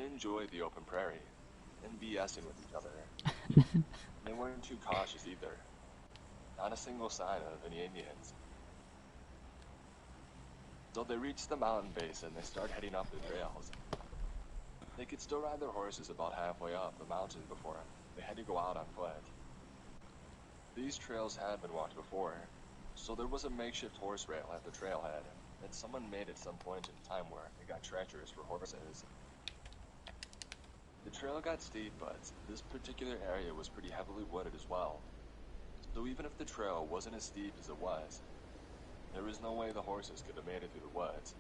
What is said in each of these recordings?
They enjoyed the open prairie and BSing with each other. They weren't too cautious either. Not a single sign of any Indians. So they reached the mountain base and they started heading up the trails. They could still ride their horses about halfway up the mountain before they had to go out on foot. These trails had been walked before, so there was a makeshift horse rail at the trailhead that someone made at some point in time where it got treacherous for horses. The trail got steep, but this particular area was pretty heavily wooded as well. So even if the trail wasn't as steep as it was, there was no way the horses could have made it through the woods.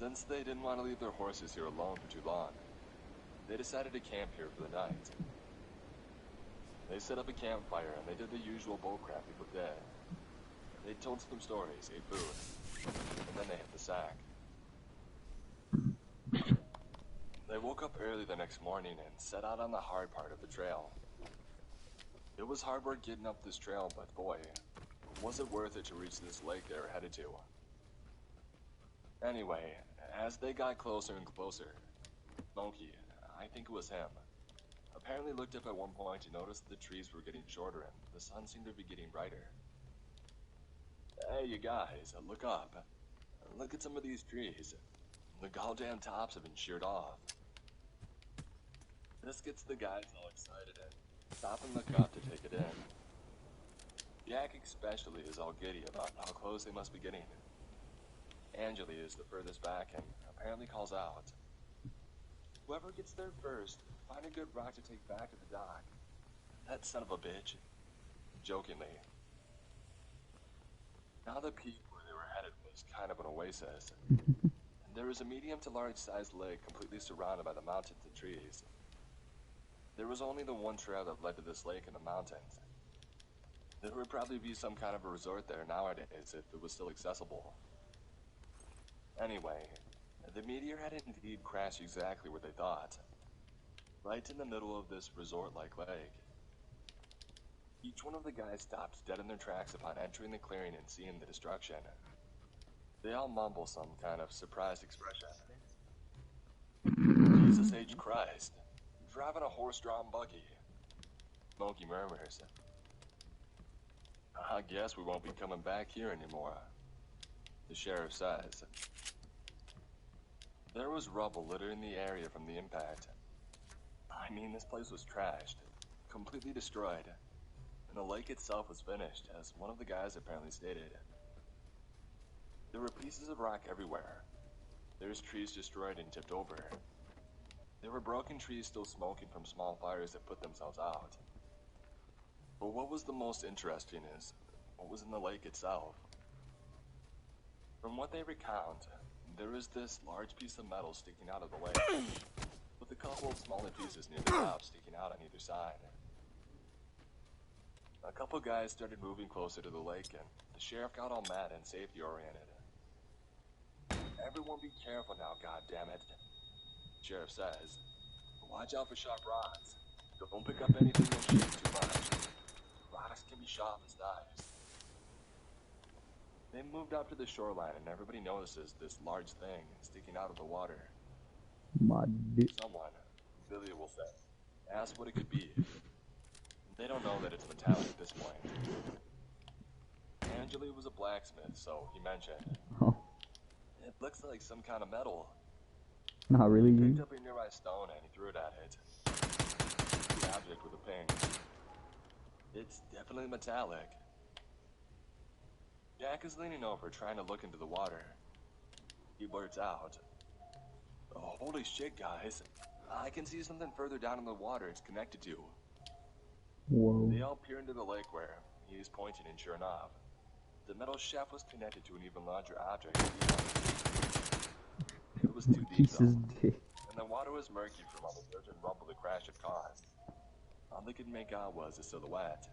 Since they didn't want to leave their horses here alone for too long, they decided to camp here for the night. They set up a campfire and they did the usual bullcrap people did. They told some stories, ate food, and then they hit the sack. They woke up early the next morning and set out on the hard part of the trail. It was hard work getting up this trail, but boy, was it worth it to reach this lake they were headed to. Anyway, as they got closer and closer, Smokey, I think it was him, apparently looked up at one point and noticed the trees were getting shorter and the sun seemed to be getting brighter. Hey, you guys, look up. Look at some of these trees. The goddamn tops have been sheared off. This gets the guys all excited and stop and look up to take it in. Jack especially is all giddy about how close they must be getting. Angeli is the furthest back and apparently calls out, "Whoever gets there first, find a good rock to take back to the dock." That son of a bitch. Jokingly. Now the peak where they were headed was kind of an oasis. There was a medium to large sized lake completely surrounded by the mountains and trees. There was only the one trail that led to this lake in the mountains. There would probably be some kind of a resort there nowadays if it was still accessible. Anyway, the meteor had indeed crashed exactly where they thought. Right in the middle of this resort-like lake. Each one of the guys stopped dead in their tracks upon entering the clearing and seeing the destruction. They all mumble some kind of surprised expression. Jesus H. Christ, driving a horse-drawn buggy. Smokey murmurs, "I guess we won't be coming back here anymore," the sheriff says. There was rubble littering the area from the impact. I mean, this place was trashed, completely destroyed, and the lake itself was finished, as one of the guys apparently stated. There were pieces of rock everywhere. There's trees destroyed and tipped over. There were broken trees still smoking from small fires that put themselves out. But what was the most interesting is what was in the lake itself. From what they recount, there is this large piece of metal sticking out of the lake, with a couple of smaller pieces near the top sticking out on either side. A couple guys started moving closer to the lake and the sheriff got all mad and safety oriented. "Everyone be careful now, goddammit," the sheriff says. "Watch out for sharp rocks. Don't pick up anything that shakes too much. Rocks can be sharp as knives." They moved up to the shoreline and everybody notices this large thing sticking out of the water. Someone, Billy will say, asked what it could be. They don't know that it's metallic at this point. Angeli was a blacksmith, so he mentioned, "It looks like some kind of metal." Not really. He picked up a nearby stone and he threw it at it. The object with a ping. "It's definitely metallic." Jack is leaning over, trying to look into the water. He blurts out, "Oh, holy shit, guys. I can see something further down in the water it's connected to." Whoa. They all peer into the lake where he is pointing, and sure enough, the metal shaft was connected to an even larger object. It was too deep, though, and the water was murky from all the dirt and rubble the crash had caused. All they could make out was a silhouette.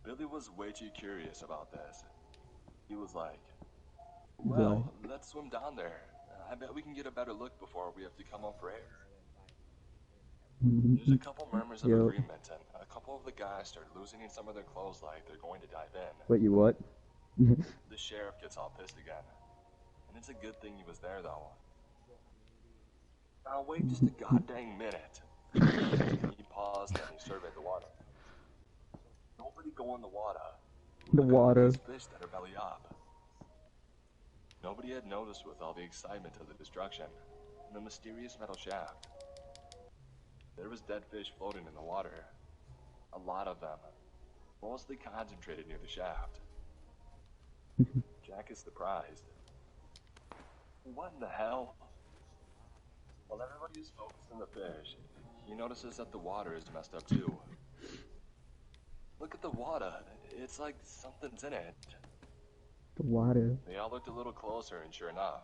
Billy was way too curious about this. He was like, "Well, let's swim down there. I bet we can get a better look before we have to come up for air." There's a couple murmurs of agreement, and a couple of the guys start loosening some of their clothes like they're going to dive in. Wait, you what? The sheriff gets all pissed again. And it's a good thing he was there, though. Now wait just a goddamn minute. He paused and he surveyed the water. Nobody go in the water. The Look at all water. these fish that are belly up. Nobody had noticed with all the excitement of the destruction and the mysterious metal shaft. There was dead fish floating in the water. A lot of them. Mostly concentrated near the shaft. Jack is surprised. What in the hell? While everybody is focused on the fish, he notices that the water is messed up too. Look at the water. It's like something's in it. The water. They all looked a little closer, and sure enough,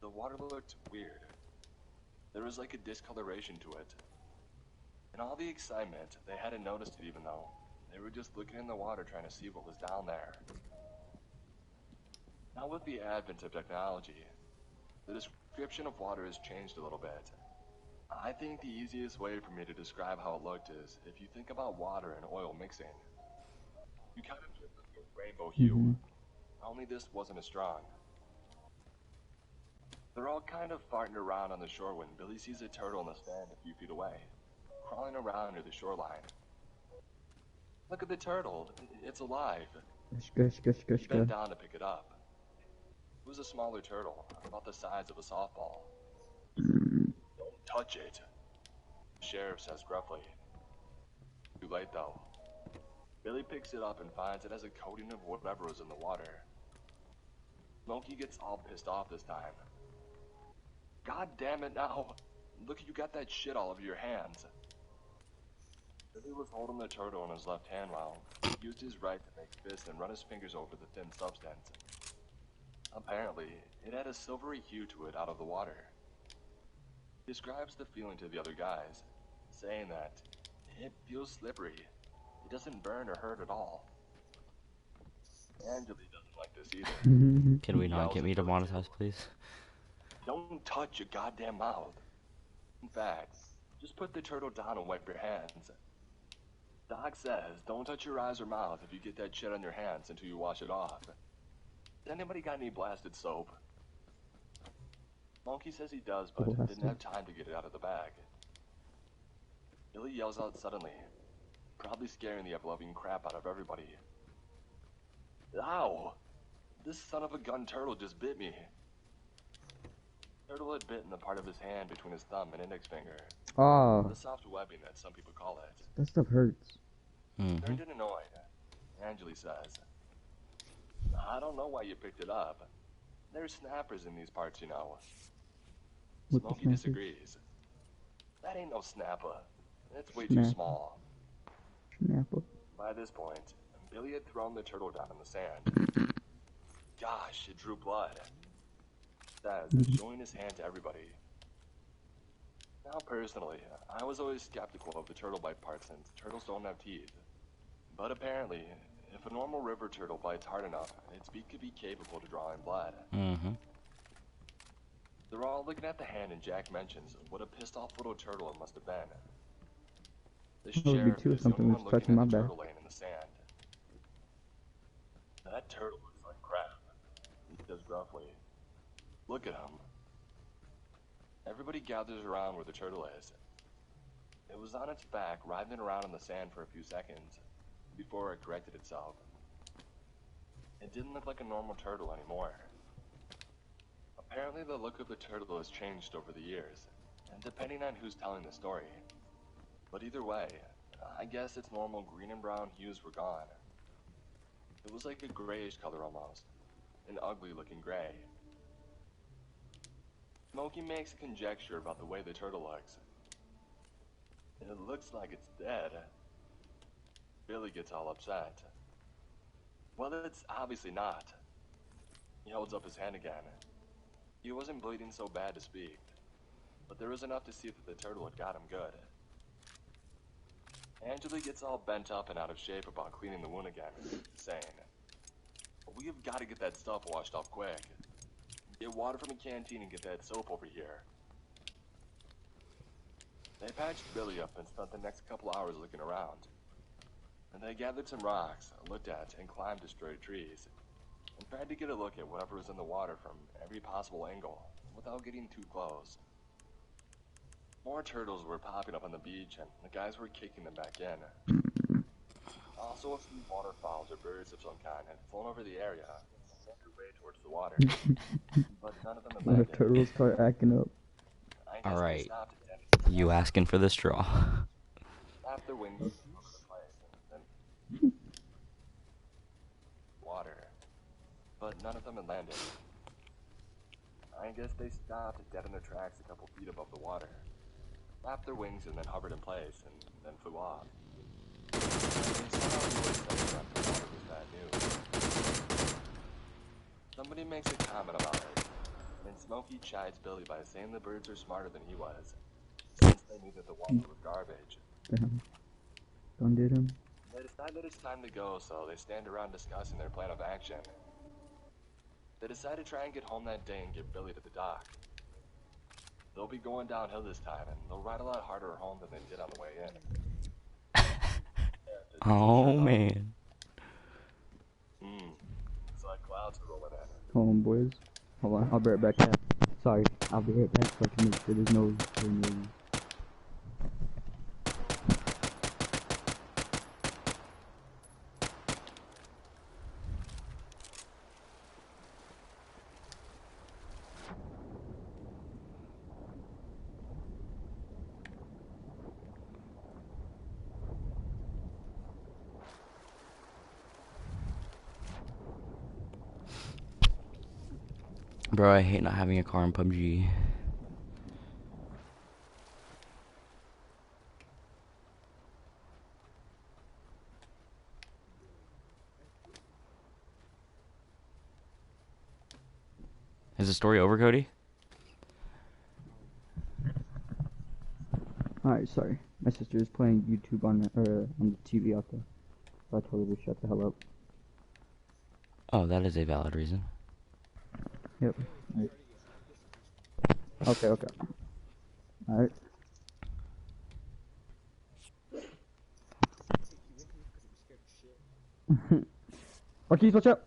the water looked weird. There was like a discoloration to it. In all the excitement, they hadn't noticed it even though they were just looking in the water trying to see what was down there. Now with the advent of technology, the description of water has changed a little bit. I think the easiest way for me to describe how it looked is if you think about water and oil mixing. You kind of get the rainbow hue, only this wasn't as strong. They're all kind of farting around on the shore when Billy sees a turtle in the sand a few feet away, crawling around near the shoreline. Look at the turtle, it's alive. He bent down to pick it up. It was a smaller turtle, about the size of a softball. Don't touch it, the sheriff says gruffly. Too late though. Billy picks it up and finds it has a coating of whatever was in the water. Smokey gets all pissed off this time. God damn it now! Look, you got that shit all over your hands. Billy was holding the turtle in his left hand while he used his right to make fists and run his fingers over the thin substance. Apparently, it had a silvery hue to it out of the water. He describes the feeling to the other guys, saying that it feels slippery. It doesn't burn or hurt at all. Angela doesn't like this either. Can we not get me demonetized, please? Don't touch your goddamn mouth. In fact, just put the turtle down and wipe your hands. Doc says don't touch your eyes or mouth if you get that shit on your hands until you wash it off. Has anybody got any blasted soap? Monkey says he does, but didn't have time to get it out of the bag. Billy yells out suddenly, probably scaring the ever-loving crap out of everybody. Ow! This son of a gun turtle just bit me. Turtle had bitten the part of his hand between his thumb and index finger. Ah. The soft webbing that some people call it. That stuff hurts. Turned it annoyed. Angeli says, I don't know why you picked it up. There's snappers in these parts, you know. Smokey disagrees. That ain't no snapper. It's way too small. Snapper. By this point, Billy had thrown the turtle down in the sand. Gosh, it drew blood. Says, showing his hand to everybody. Now, personally, I was always skeptical of the turtle bite part since turtles don't have teeth. But apparently, if a normal river turtle bites hard enough, its beak could be capable of drawing blood. They're all looking at the hand, and Jack mentions what a pissed-off little turtle it must have been. The sheriff is the only one looking at the turtle laying in the sand. That turtle looks like crap, he says gruffly. Look at him. Everybody gathers around where the turtle is. It was on its back, writhing around in the sand for a few seconds, before it corrected itself. It didn't look like a normal turtle anymore. Apparently the look of the turtle has changed over the years, and depending on who's telling the story. But either way, I guess its normal green and brown hues were gone. It was like a grayish color almost, an ugly looking gray. Smokey makes a conjecture about the way the turtle looks. It looks like it's dead. Billy gets all upset. Well, it's obviously not. He holds up his hand again. He wasn't bleeding so bad to speak, but there was enough to see that the turtle had got him good. Angela gets all bent up and out of shape about cleaning the wound again, saying, we have got to get that stuff washed off quick. Get water from a canteen and get that soap over here. They patched Billy up and spent the next couple hours looking around. And they gathered some rocks, looked at, and climbed destroyed trees, and tried to get a look at whatever was in the water from every possible angle, without getting too close. More turtles were popping up on the beach, and the guys were kicking them back in. Also, a few waterfowls or birds of some kind had flown over the area and made their way towards the water. But none of them had What if landed. turtles start acting up? I guess they Alright, stopped again. you asking for the straw. Flap their wings over the place and then water. But none of them had landed. I guess they stopped dead in their tracks a couple feet above the water, flapped their wings and then hovered in place and then flew off. And they somehow knew exactly that the water was bad news. Somebody makes a comment about it, and Smokey chides Billy by saying the birds are smarter than he was, since they knew that the water was garbage. Damn. Don't did him. They decide that it's time to go, so they stand around discussing their plan of action. They decide to try and get home that day and get Billy to the dock. They'll be going downhill this time, and they'll ride a lot harder home than they did on the way in. Oh man. Looks like clouds are rolling in. Hold on, boys. Hold on, I'll be right back. Sorry, I'll be right back so I can make sure there's no noise. Bro, I hate not having a car in PUBG. Is the story over, Cody? Alright, sorry. My sister is playing YouTube on the TV out there. So I told her to shut the hell up. Oh, that is a valid reason. Yep. Right. Okay. Alright. Marquise, watch out!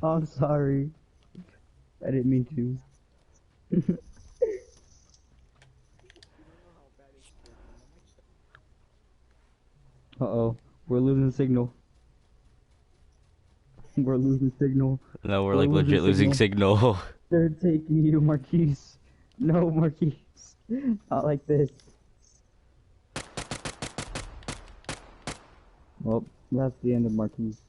I'm sorry. I didn't mean to. Uh-oh. We're losing signal. We're losing signal. No, we're like legit losing signal. They're taking you, Marquise. No, Marquise. Not like this. Well, that's the end of Marquise.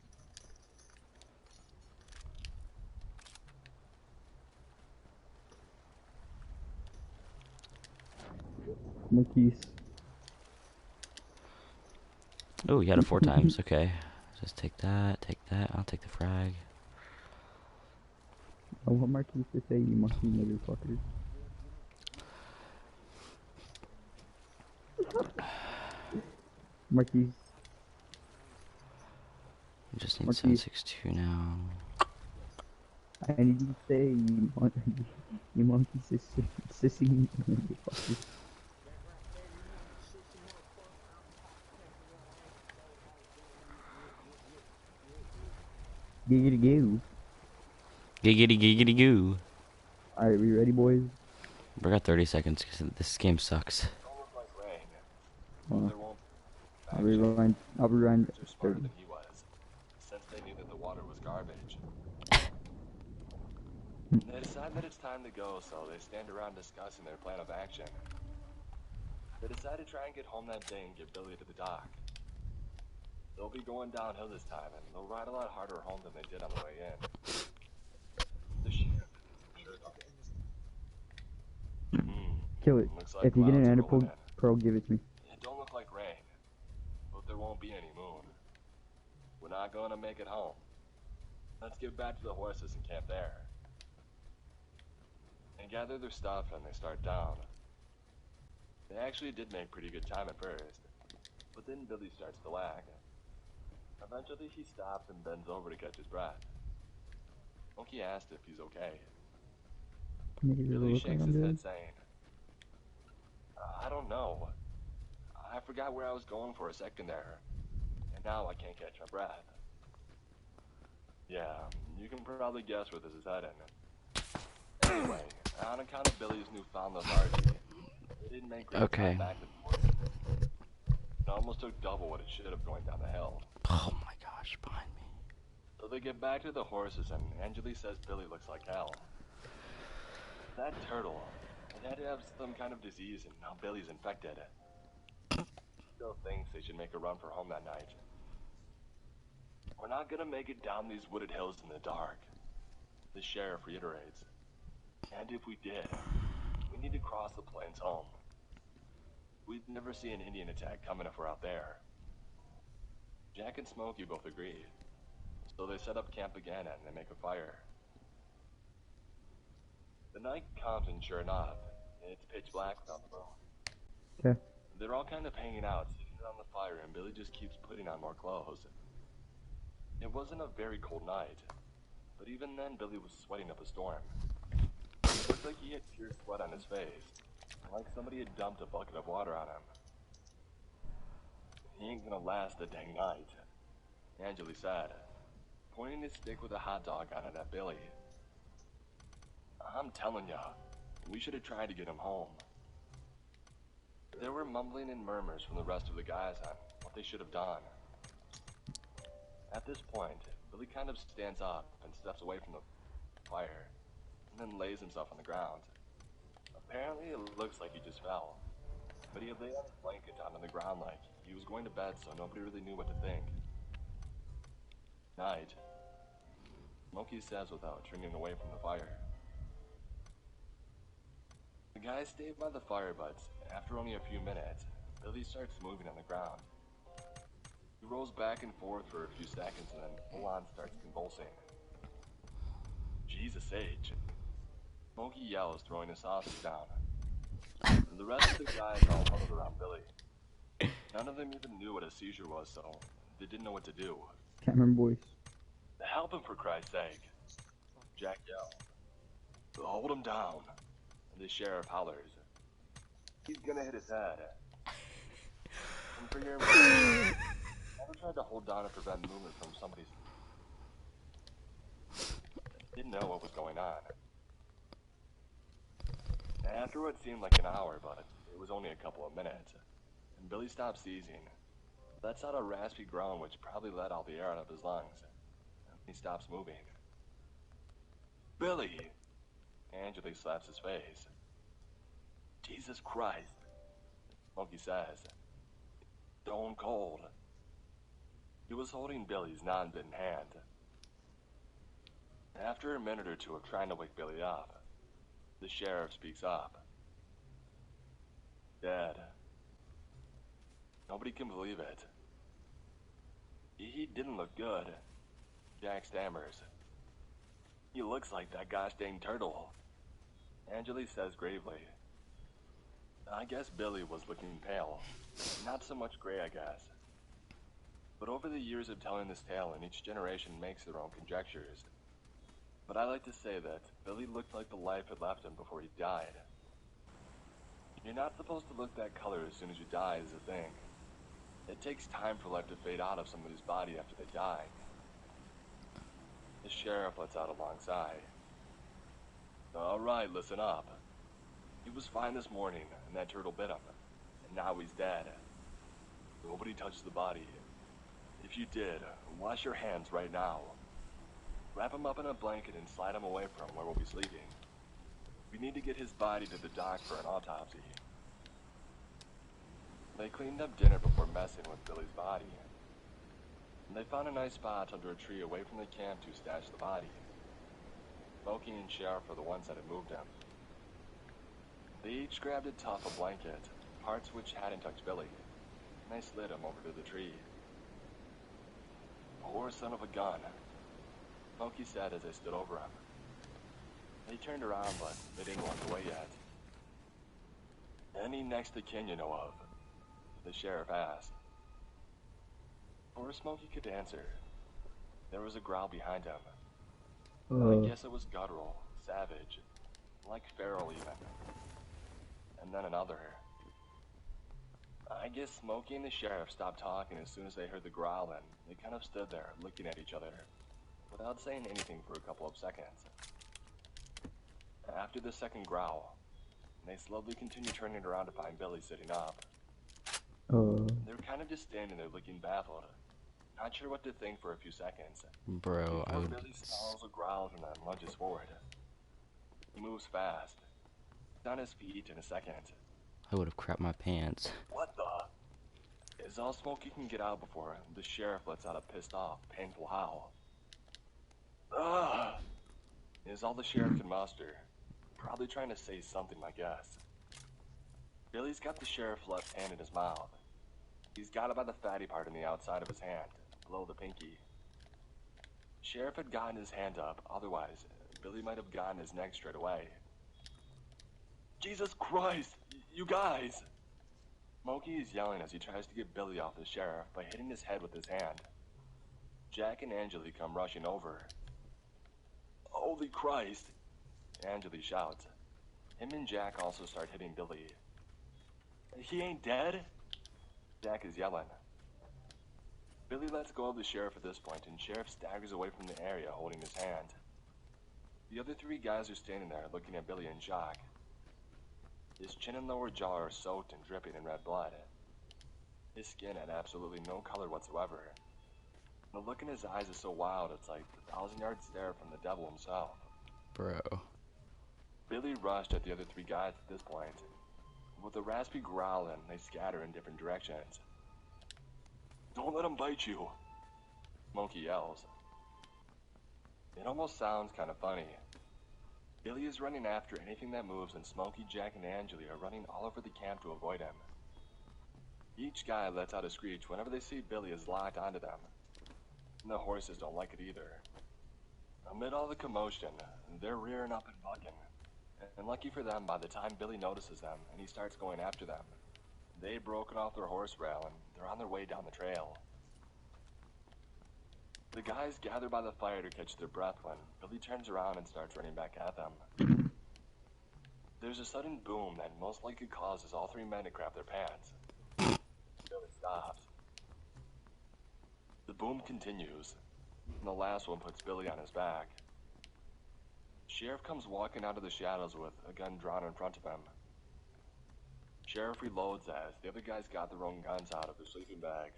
Marquise. Oh, you had it 4 times. Okay. Just take that, I'll take the frag. I want Marquise to say you monkey motherfucker. Marquise. I just need Marquise. 762 now. I need you to say you monkey sissy motherfucker. Giggity goo. Giggity giggity goo. Alright, we ready, boys? We got 30 seconds because this game sucks. Don't look like rain. Well, There won't I'll rewind birds are smarter 30. than he was, since they knew that the water was garbage. They decide that it's time to go, so they stand around discussing their plan of action. They decide to try and get home that day and get Billy to the dock. They'll be going downhill this time, and they'll ride a lot harder home than they did on the way in. The Kill it. Looks like If you get an clouds are ender rolling pearl, give it to me. It don't look like rain, but there won't be any moon. We're not going to make it home. Let's get back to the horses and camp there. They gather their stuff and they start down. They actually did make pretty good time at first, but then Billy starts to lag. Eventually he stops and bends over to catch his breath. Monkey asked if he's okay. Billy shakes his head saying, I don't know. I forgot where I was going for a second there, and now I can't catch my breath. Yeah, you can probably guess where this is heading. Anyway, on account of Billy's newfound lethargy, it didn't make great time back and forth. It almost took double what it should have going down the hill. Oh my gosh, behind me. So they get back to the horses, and Angeli says Billy looks like hell. That turtle, it had to have some kind of disease, and now Billy's infected. Still thinks they should make a run for home that night. We're not gonna make it down these wooded hills in the dark, the sheriff reiterates. And if we did, we need to cross the plains home. We'd never see an Indian attack coming if we're out there. Jack and Smokey both agree, so they set up camp again and they make a fire. The night comes, and sure enough, it's pitch black without the moon. Okay. They're all kind of hanging out, sitting around the fire, and Billy just keeps putting on more clothes. It wasn't a very cold night, but even then Billy was sweating up a storm. It looked like he had pure sweat on his face, like somebody had dumped a bucket of water on him. He ain't gonna last the dang night, Angeli said, pointing his stick with a hot dog on it at Billy. I'm telling ya, we should have tried to get him home. There were mumbling and murmurs from the rest of the guys on what they should have done. At this point, Billy kind of stands up and steps away from the fire, and then lays himself on the ground. Apparently it looks like he just fell, but he had laid on his blanket down on the ground like he was going to bed, so nobody really knew what to think. Night, Smokey says without turning away from the fire. The guys stayed by the fire, but after only a few minutes, Billy starts moving on the ground. He rolls back and forth for a few seconds and then full-on starts convulsing. Jesus H. Smokey yells, throwing his sausage down. And the rest of the guys all huddled around Billy. None of them even knew what a seizure was, so they didn't know what to do. Can't remember voice. Help him, for Christ's sake, Jack yelled. Hold him down. And the sheriff hollers. He's gonna hit his head. And for your information, ever tried to hold down and prevent movement from somebody's... Didn't know what was going on. After what seemed like an hour, but it was only a couple of minutes, and Billy stopped seizing. Lets out a raspy groan which probably let all the air out of his lungs. And he stops moving. Billy! Angeli slaps his face. Jesus Christ, Smokey says. Stone cold. He was holding Billy's non-bitten hand. After a minute or two of trying to wake Billy up, the sheriff speaks up. Dead. Nobody can believe it. He didn't look good, Jack stammers. He looks like that gosh dang turtle, Angeli says gravely. I guess Billy was looking pale. Not so much gray, I guess. But over the years of telling this tale, and each generation makes their own conjectures. But I like to say that Billy looked like the life had left him before he died. You're not supposed to look that color as soon as you die is the thing. It takes time for life to fade out of somebody's body after they die. The sheriff lets out a long sigh. Alright, listen up. He was fine this morning, and that turtle bit him. And now he's dead. Nobody touched the body. If you did, wash your hands right now. Wrap him up in a blanket and slide him away from where we'll be sleeping. We need to get his body to the dock for an autopsy. They cleaned up dinner before messing with Billy's body. And they found a nice spot under a tree away from the camp to stash the body. Smokey and Sheriff are the ones that had moved him. They each grabbed a tuft of blanket, parts which hadn't touched Billy, and they slid him over to the tree. Poor son of a gun, Smokey said as they stood over him. They turned around, but they didn't walk away yet. Any next of kin you know of? The sheriff asked. Before Smokey could answer, there was a growl behind him. I guess it was guttural, savage, like feral even. And then another. I guess Smokey and the sheriff stopped talking as soon as they heard the growl, and they kind of stood there, looking at each other. without saying anything for a couple of seconds. After the second growl, they slowly continue turning around to find Billy sitting up. They're kind of just standing there looking baffled, not sure what to think for a few seconds. Bro, Before Billy snarls or growls and then lunges forward. He moves fast. He's on his feet in a second. I would have crapped my pants. What the? Is all Smokey can get out before the sheriff lets out a pissed off, painful howl. Ugh! Is all the sheriff can muster. Probably trying to say something, I guess. Billy's got the sheriff's left hand in his mouth. He's got it by the fatty part on the outside of his hand, below the pinky. Sheriff had gotten his hand up, otherwise, Billy might have gotten his neck straight away. Jesus Christ! You guys! Smokey is yelling as he tries to get Billy off the sheriff by hitting his head with his hand. Jack and Angeli come rushing over. Holy Christ! Angeli shouts. Him and Jack also start hitting Billy. He ain't dead? Jack is yelling. Billy lets go of the sheriff at this point, and Sheriff staggers away from the area holding his hand. The other three guys are standing there looking at Billy in shock. His chin and lower jaw are soaked and dripping in red blood. His skin had absolutely no color whatsoever. The look in his eyes is so wild, it's like a 1,000-yard stare from the devil himself. Bro. Billy rushed at the other three guys at this point. With a raspy growling, they scatter in different directions. Don't let him bite you, Smokey yells. It almost sounds kind of funny. Billy is running after anything that moves, and Smokey, Jack, and Angeli are running all over the camp to avoid him. Each guy lets out a screech whenever they see Billy is locked onto them. And the horses don't like it either. Amid all the commotion, they're rearing up and bucking. And lucky for them, by the time Billy notices them and he starts going after them, they've broken off their horse rail and they're on their way down the trail. The guys gather by the fire to catch their breath when Billy turns around and starts running back at them. There's a sudden boom that most likely causes all three men to crap their pants. Billy stops. The boom continues, and the last one puts Billy on his back. Sheriff comes walking out of the shadows with a gun drawn in front of him. Sheriff reloads as the other guys got their own guns out of their sleeping bags.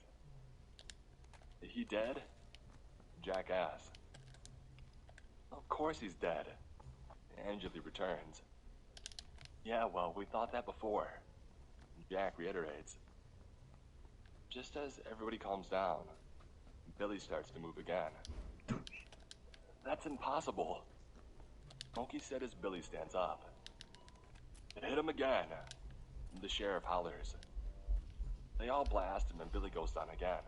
Is he dead? Jack asks. Of course he's dead. Angeli returns. Yeah, well, we thought that before. Jack reiterates. Just as everybody calms down, Billy starts to move again. That's impossible. Smokey said as Billy stands up. Hit him again. The sheriff hollers. They all blast him and Billy goes down again.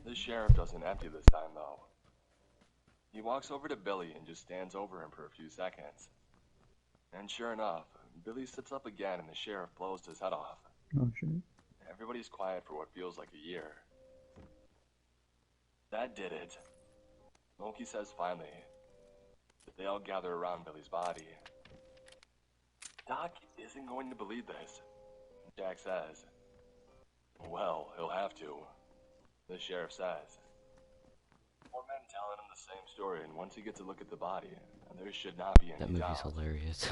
The sheriff doesn't empty this time though. He walks over to Billy and just stands over him for a few seconds. And sure enough, Billy sits up again and the sheriff blows his head off. Oh, shit. Everybody's quiet for what feels like a year. That did it. Smokey says finally. They all gather around Billy's body. Doc isn't going to believe this, Jack says. Well, he'll have to, the sheriff says. More men telling him the same story, and once he gets a look at the body, there should not be any That movie's doubt. hilarious.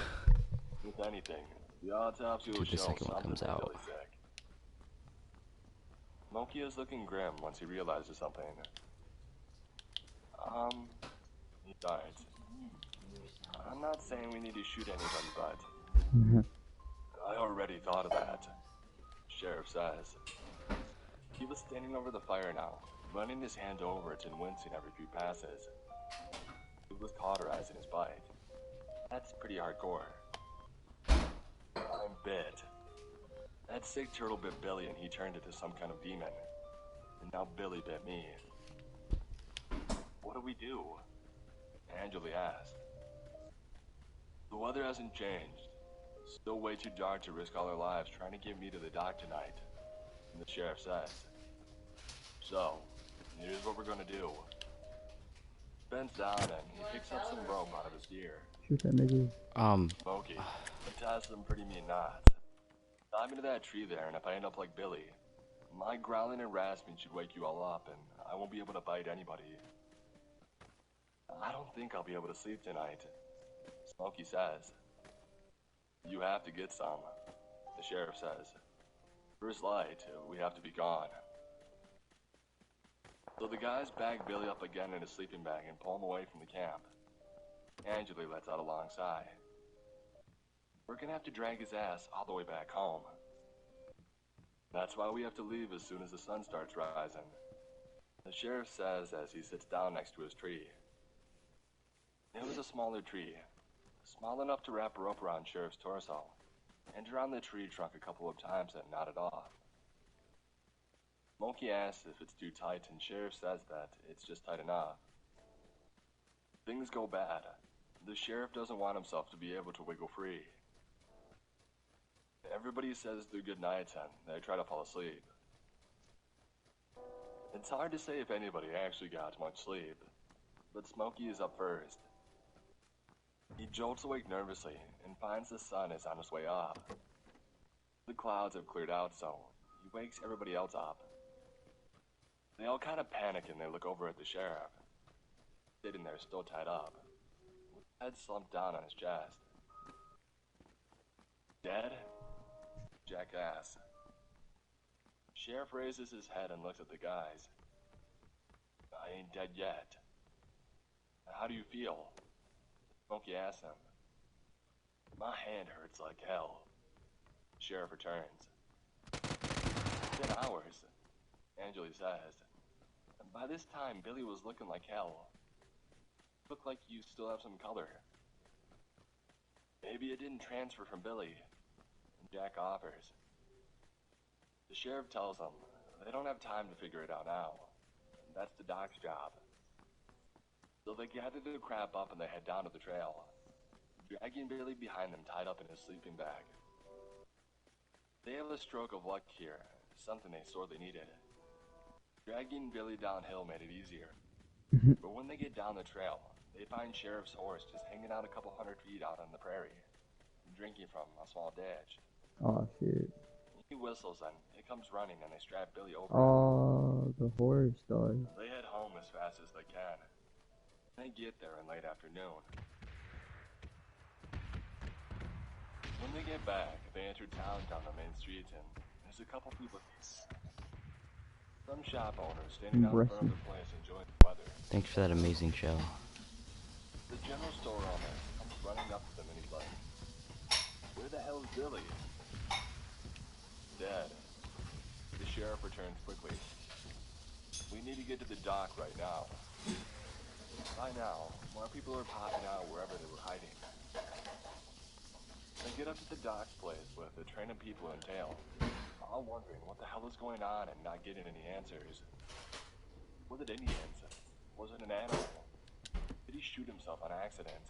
With anything, the autopsy will Dude, the show second one something comes that out. Billy's sick. Smokey is looking grim once he realizes something. He starts. I'm not saying we need to shoot anybody, but I already thought of that, Sheriff says. He was standing over the fire now, running his hand over it and wincing every few passes. He was cauterizing his bite. That's pretty hardcore. I'm bit. That sick turtle bit Billy and he turned into some kind of demon. And now Billy bit me. What do we do? Angeli asked. The weather hasn't changed. Still way too dark to risk all our lives trying to get me to the dock tonight. And the sheriff says. So, here's what we're gonna do. Bends down and he picks up some rope out of his gear. Shoot that nigga. Smokey, he ties some pretty mean knots. Tie me to that tree there, and if I end up like Billy, my growling and rasping should wake you all up, and I won't be able to bite anybody. I don't think I'll be able to sleep tonight, Smokey says. You have to get some, the sheriff says. First light, we have to be gone. So the guys bag Billy up again in his sleeping bag and pull him away from the camp. Angela lets out a long sigh. We're gonna have to drag his ass all the way back home. That's why we have to leave as soon as the sun starts rising, the sheriff says as he sits down next to his tree. It was a smaller tree, small enough to wrap a rope around Sheriff's torso, and around the tree trunk a couple of times and nodded off. Smokey asks if it's too tight, and Sheriff says that it's just tight enough. Things go bad. The sheriff doesn't want himself to be able to wiggle free. Everybody says their good nights and they try to fall asleep. It's hard to say if anybody actually got much sleep, but Smokey is up first. He jolts awake nervously and finds the sun is on its way up. The clouds have cleared out, so he wakes everybody else up. They all kind of panic and they look over at the sheriff, sitting there still tied up, with his head slumped down on his chest. Dead? Jack asks. Sheriff raises his head and looks at the guys. I ain't dead yet. How do you feel? Smokey asks him. My hand hurts like hell. Sheriff returns. It's been hours, Angela says. And by this time, Billy was looking like hell. Looked like you still have some color. Maybe it didn't transfer from Billy, Jack offers. The sheriff tells them they don't have time to figure it out now. That's the doc's job. So they gather the crap up and they head down to the trail, dragging Billy behind them tied up in his sleeping bag. They have a stroke of luck here, something they sorely needed. Dragging Billy downhill made it easier. But when they get down the trail, they find Sheriff's horse just hanging out a couple 100 feet out on the prairie, drinking from a small ditch. Oh shit. He whistles and it comes running and they strap Billy over. Oh, the horse dog. They head home as fast as they can. They get there in late afternoon. When they get back, they enter town down the main street and there's a couple people. Some shop owners standing out in front of the place enjoying the weather. Thanks for that amazing show. The general store owner comes running up to them and he's like, where the hell's Billy? Dead. The sheriff returns quickly. We need to get to the dock right now. By now, more people are popping out wherever they were hiding. They get up to the dock's place with a train of people in tail, all wondering what the hell is going on and not getting any answers. Was it Indians? Was it an animal? Did he shoot himself on accident?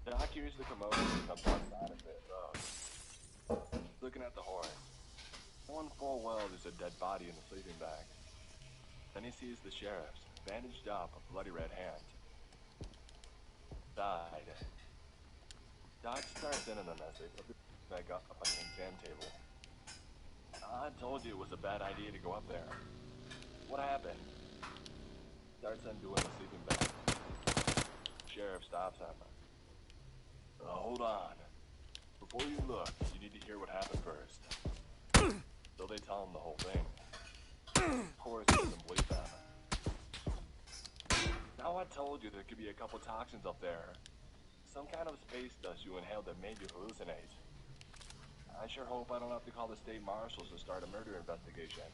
The doc hears the commotion and comes outside of it, looking at the horse. Knowing full well there's a dead body in the sleeping bag. Then he sees the sheriff's bandaged up, a bloody red hand. Died. Doc starts in on them as they put the bag up on the exam table. I told you it was a bad idea to go up there. What happened? Starts undoing the sleeping bag. Sheriff stops him. Hold on. Before you look, you need to hear what happened first. So they tell him the whole thing. Of course, he doesn't believe them. Now I told you there could be a couple toxins up there. Some kind of space dust you inhaled that made you hallucinate. I sure hope I don't have to call the state marshals to start a murder investigation.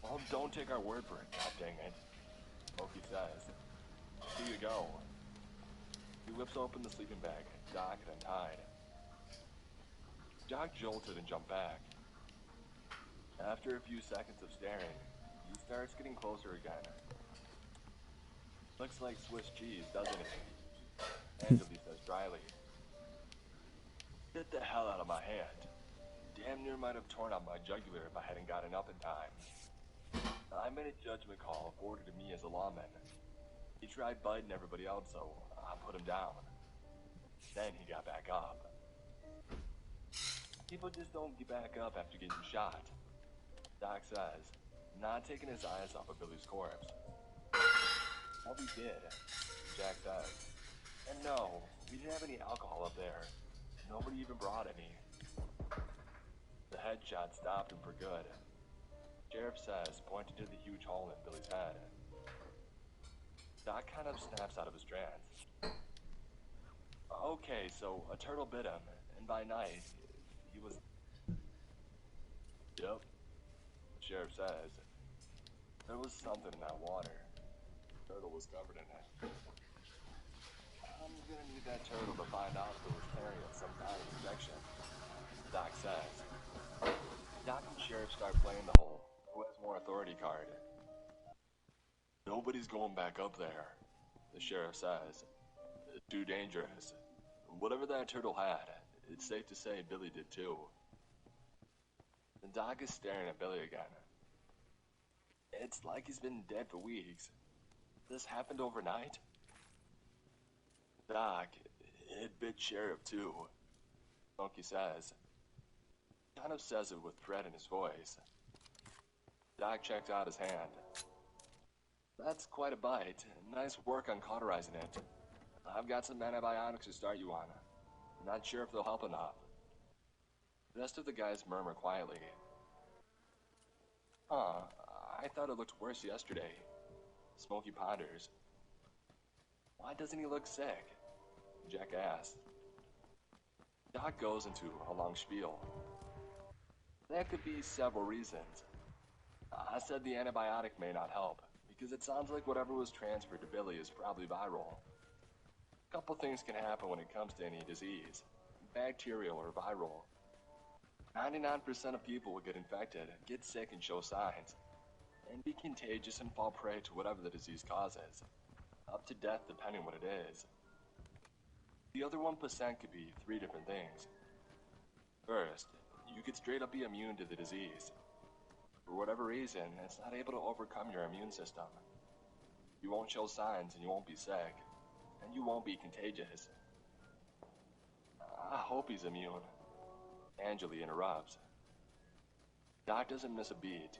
Well, don't take our word for it, god dang it. Smokey says. Here you go. He whips open the sleeping bag, docked and tied. Doc jolted and jumped back. After a few seconds of staring, he starts getting closer again. Looks like Swiss cheese, doesn't it? Angela says dryly. Get the hell out of my hand. Damn near might have torn out my jugular if I hadn't gotten up in time. I made a judgment call afforded to me as a lawman. He tried biting everybody else, so I put him down. Then he got back up. People just don't get back up after getting shot. Doc says, not taking his eyes off of Billy's corpse. Well, we did, Jack says. And no, we didn't have any alcohol up there. Nobody even brought any. The headshot stopped him for good. Sheriff says, pointing to the huge hole in Billy's head. Doc kind of snaps out of his trance. Okay, so a turtle bit him, and by night, he was... Yep, the sheriff says. There was something in that water. The turtle was covered in it. I'm gonna need that turtle to find out if it was carrying some kind of injection, Doc says. Doc and Sheriff start playing the hole. Who has more authority card? Nobody's going back up there, the sheriff says. It's too dangerous. Whatever that turtle had, it's safe to say Billy did too. The Doc is staring at Billy again. It's like he's been dead for weeks. This happened overnight? Doc, it bit Sheriff too, Smokey says. He kind of says it with dread in his voice. Doc checked out his hand. That's quite a bite. Nice work on cauterizing it. I've got some antibiotics to start you on. Not sure if they'll help enough. The rest of the guys murmur quietly. Huh, I thought it looked worse yesterday. Smokey ponders. Why doesn't he look sick? Jack asks. Doc goes into a long spiel. There could be several reasons. I said the antibiotic may not help, because it sounds like whatever was transferred to Billy is probably viral. A couple things can happen when it comes to any disease, bacterial or viral. 99% of people will get infected, get sick and show signs, and be contagious and fall prey to whatever the disease causes, up to death depending what it is. The other 1% could be 3 different things. First, you could straight up be immune to the disease. For whatever reason, it's not able to overcome your immune system. You won't show signs and you won't be sick, and you won't be contagious. I hope he's immune. Angeli interrupts. Doc doesn't miss a beat.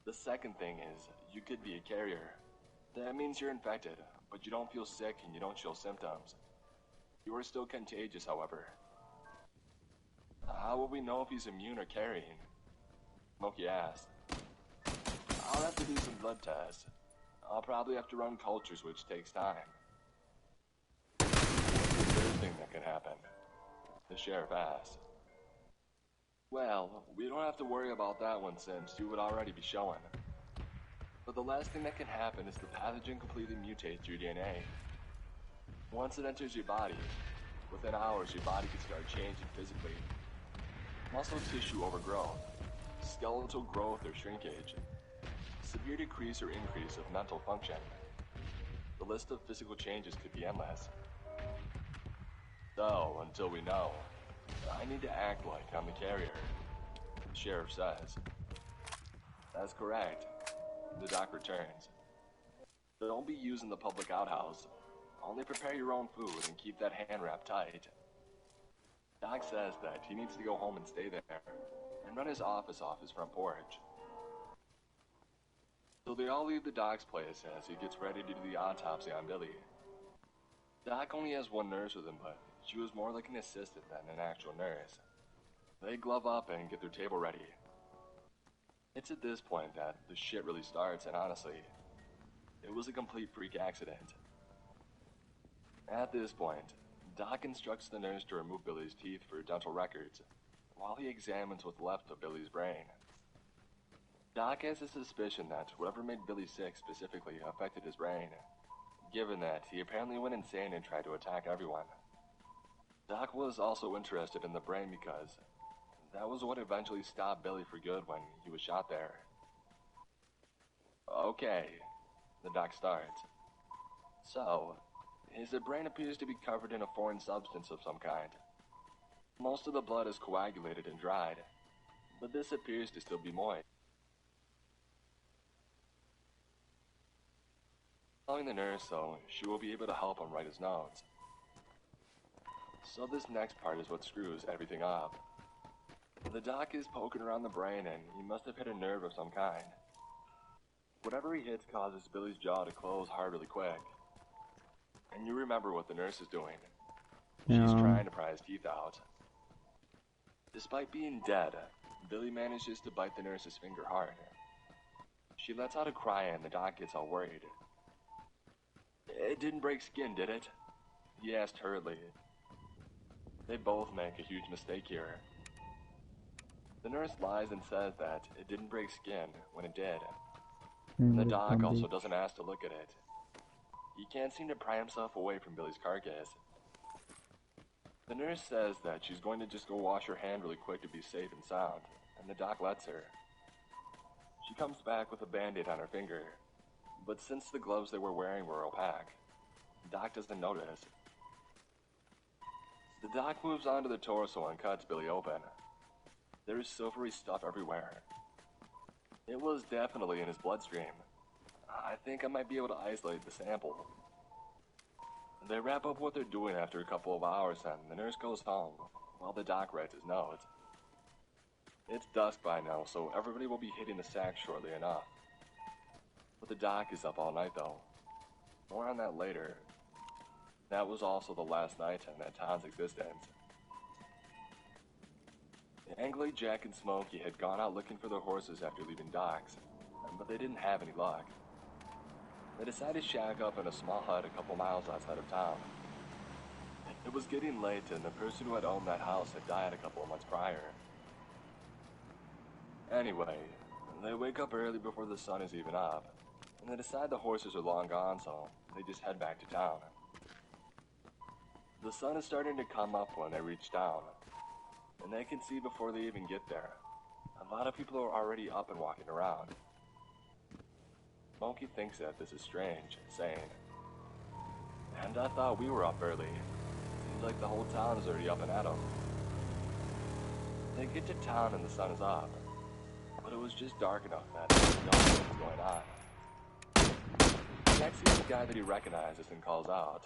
The second thing is, you could be a carrier. That means you're infected, but you don't feel sick and you don't show symptoms. You are still contagious, however. How will we know if he's immune or carrying? Smokey asks. I'll have to do some blood tests. I'll probably have to run cultures, which takes time. What's the third thing that could happen? The sheriff asked. Well, we don't have to worry about that one since you would already be showing. But the last thing that can happen is the pathogen completely mutates your DNA. Once it enters your body, within hours your body can start changing physically. Muscle tissue overgrowth, skeletal growth or shrinkage, severe decrease or increase of mental function. The list of physical changes could be endless. So, until we know, I need to act like I'm the carrier, the sheriff says. That's correct. The doc returns. Don't be using the public outhouse. Only prepare your own food and keep that hand wrap tight. Doc says that he needs to go home and stay there, and run his office off his front porch. So they all leave the doc's place as he gets ready to do the autopsy on Billy. Doc only has one nurse with him, but she was more like an assistant than an actual nurse. They glove up and get their table ready. It's at this point that the shit really starts, and honestly, it was a complete freak accident. At this point, Doc instructs the nurse to remove Billy's teeth for dental records, while he examines what's left of Billy's brain. Doc has a suspicion that whatever made Billy sick specifically affected his brain, given that he apparently went insane and tried to attack everyone. Doc was also interested in the brain because that was what eventually stopped Billy for good when he was shot there. Okay, the doc starts. So, his brain appears to be covered in a foreign substance of some kind. Most of the blood is coagulated and dried, but this appears to still be moist. Telling the nurse, though, she will be able to help him write his notes. So this next part is what screws everything up. The doc is poking around the brain and he must have hit a nerve of some kind. Whatever he hits causes Billy's jaw to close hard really quick. And you remember what the nurse is doing. She's trying to pry his teeth out. Despite being dead, Billy manages to bite the nurse's finger hard. She lets out a cry and the doc gets all worried. "It didn't break skin, did it?" he asked hurriedly. They both make a huge mistake here. The nurse lies and says that it didn't break skin when it did. And the doc also doesn't ask to look at it. He can't seem to pry himself away from Billy's carcass. The nurse says that she's going to just go wash her hand really quick to be safe and sound, and the doc lets her. She comes back with a band-aid on her finger, but since the gloves they were wearing were opaque, the doc doesn't notice. The doc moves on to the torso and cuts Billy open. There is silvery stuff everywhere. It was definitely in his bloodstream. I think I might be able to isolate the sample. They wrap up what they're doing after a couple of hours and the nurse goes home, while the doc writes his notes. It's dusk by now, so everybody will be hitting the sack shortly enough. But the doc is up all night though. More on that later. That was also the last night in that town's existence. Angley, Jack, and Smokey had gone out looking for their horses after leaving docks, but they didn't have any luck. They decided to shack up in a small hut a couple miles outside of town. It was getting late and the person who had owned that house had died a couple of months prior. Anyway, they wake up early before the sun is even up, and they decide the horses are long gone, so they just head back to town. The sun is starting to come up when they reach town, and they can see before they even get there. A lot of people are already up and walking around. Smokey thinks that this is strange, saying, "And I thought we were up early. Seems like the whole town is already up and at 'em." They get to town and the sun is up, but it was just dark enough that they didn't know what was going on. Jack sees the guy that he recognizes and calls out,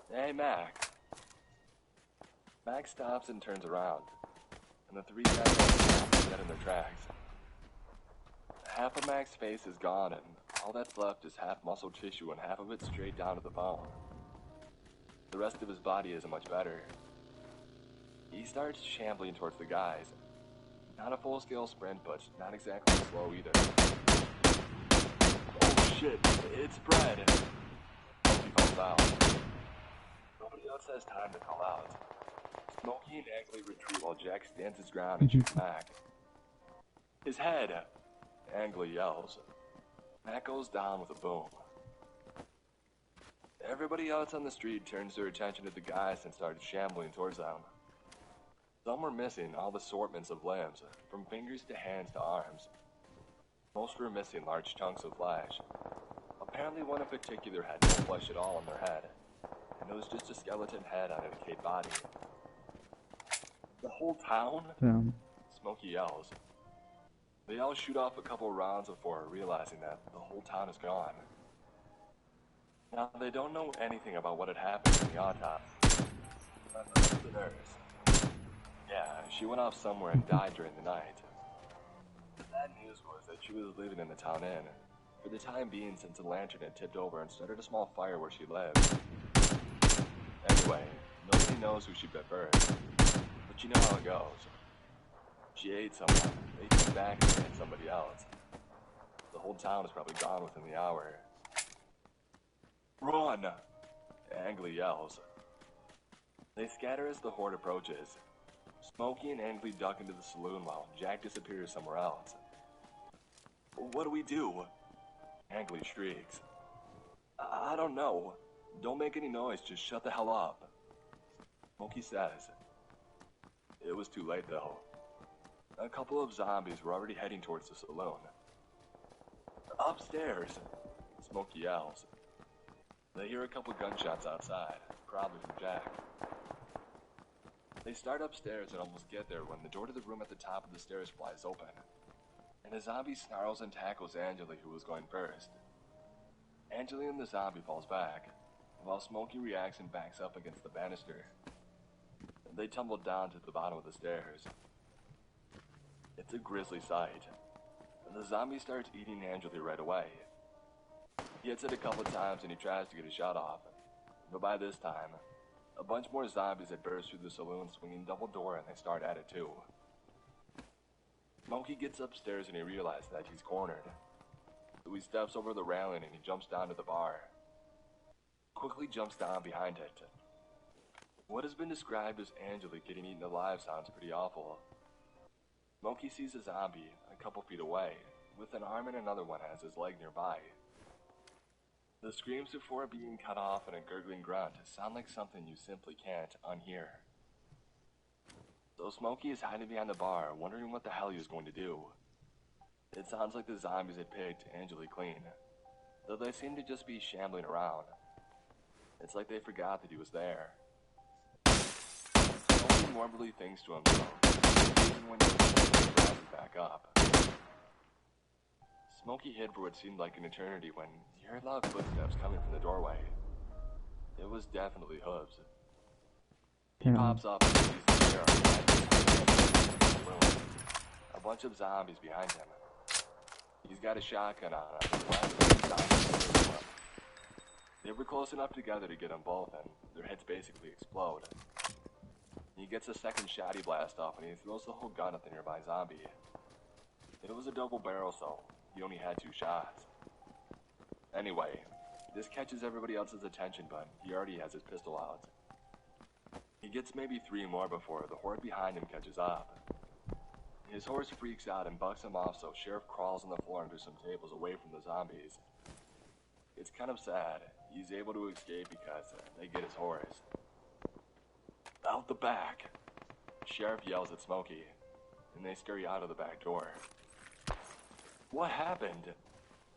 "Hey, Mac." Mac stops and turns around, and the three guys are dead in their tracks. Half of Mac's face is gone, and all that's left is half muscle tissue and half of it straight down to the bone. The rest of his body isn't much better. He starts shambling towards the guys. Not a full-scale sprint, but not exactly slow either. "Oh shit, it's Brad!" Smokey calls out. Nobody else has time to call out. Smokey and Angley retreat while Jack stands his ground and shoots Mac. "His head!" Angley yells. Mac goes down with a boom. Everybody else on the street turns their attention to the guys and starts shambling towards them. Some were missing all assortments of limbs, from fingers to hands to arms. Most were missing large chunks of flesh. Apparently one in particular had no flesh at all on their head, and it was just a skeleton head on a decayed body. "The whole town?" Smokey yells. They all shoot off a couple rounds before realizing that the whole town is gone. Now, they don't know anything about what had happened in the autopsy. But the nurse. Yeah, she went off somewhere and died during the night. The bad news was that she was living in the town inn, for the time being since a lantern had tipped over and started a small fire where she lived. Anyway, nobody knows who she bit first, but you know how it goes. She ate someone, they came back and ate somebody else. The whole town is probably gone within the hour. "Run!" Angley yells. They scatter as the horde approaches. Smokey and Angley duck into the saloon while Jack disappears somewhere else. "What do we do?" Angley shrieks. I don't know. Don't make any noise, just shut the hell up," Smokey says. It was too late though. A couple of zombies were already heading towards the saloon. "Upstairs!" Smokey yells. They hear a couple gunshots outside, probably from Jack. They start upstairs and almost get there when the door to the room at the top of the stairs flies open, and a zombie snarls and tackles Angela, who was going first. Angela and the zombie falls back, while Smokey reacts and backs up against the banister. They tumble down to the bottom of the stairs. It's a grisly sight. The zombie starts eating Angela right away. He hits it a couple times and he tries to get a shot off. But by this time, a bunch more zombies had burst through the saloon swinging double door and they start at it too. Smokey gets upstairs and he realizes that he's cornered. So he steps over the railing and he jumps down to the bar. Quickly jumps down behind it. What has been described as Angela getting eaten alive sounds pretty awful. Smokey sees a zombie a couple feet away, with an arm and another one has his leg nearby. The screams before being cut off and a gurgling grunt sound like something you simply can't unhear. So Smokey is hiding behind the bar, wondering what the hell he was going to do. It sounds like the zombies had picked Angela clean, though they seem to just be shambling around. It's like they forgot that he was there. Smokey morbidly thinks to himself, even when he rises back up. Smokey hid for what seemed like an eternity when he heard loud footsteps coming from the doorway. It was definitely hooves. He pops up and sees the sheriff, a bunch of zombies behind him. He's got a shotgun on him. They were close enough together to get them both, and their heads basically explode. He gets a second shotty blast off, and he throws the whole gun at the nearby zombie. It was a double barrel, so he only had 2 shots. Anyway, this catches everybody else's attention, but he already has his pistol out. He gets maybe 3 more before the horde behind him catches up. His horse freaks out and bucks him off, so Sheriff crawls on the floor under some tables away from the zombies. It's kind of sad. He's able to escape because they get his horse. Out the back! Sheriff yells at Smokey, and they scurry out of the back door. What happened?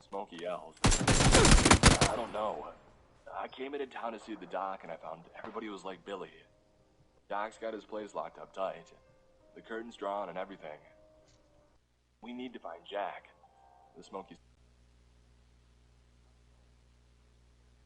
Smokey yells. I don't know. I came into town to see the doc and I found everybody was like Billy. Doc's got his place locked up tight. The curtains drawn and everything. We need to find Jack. The Smokey's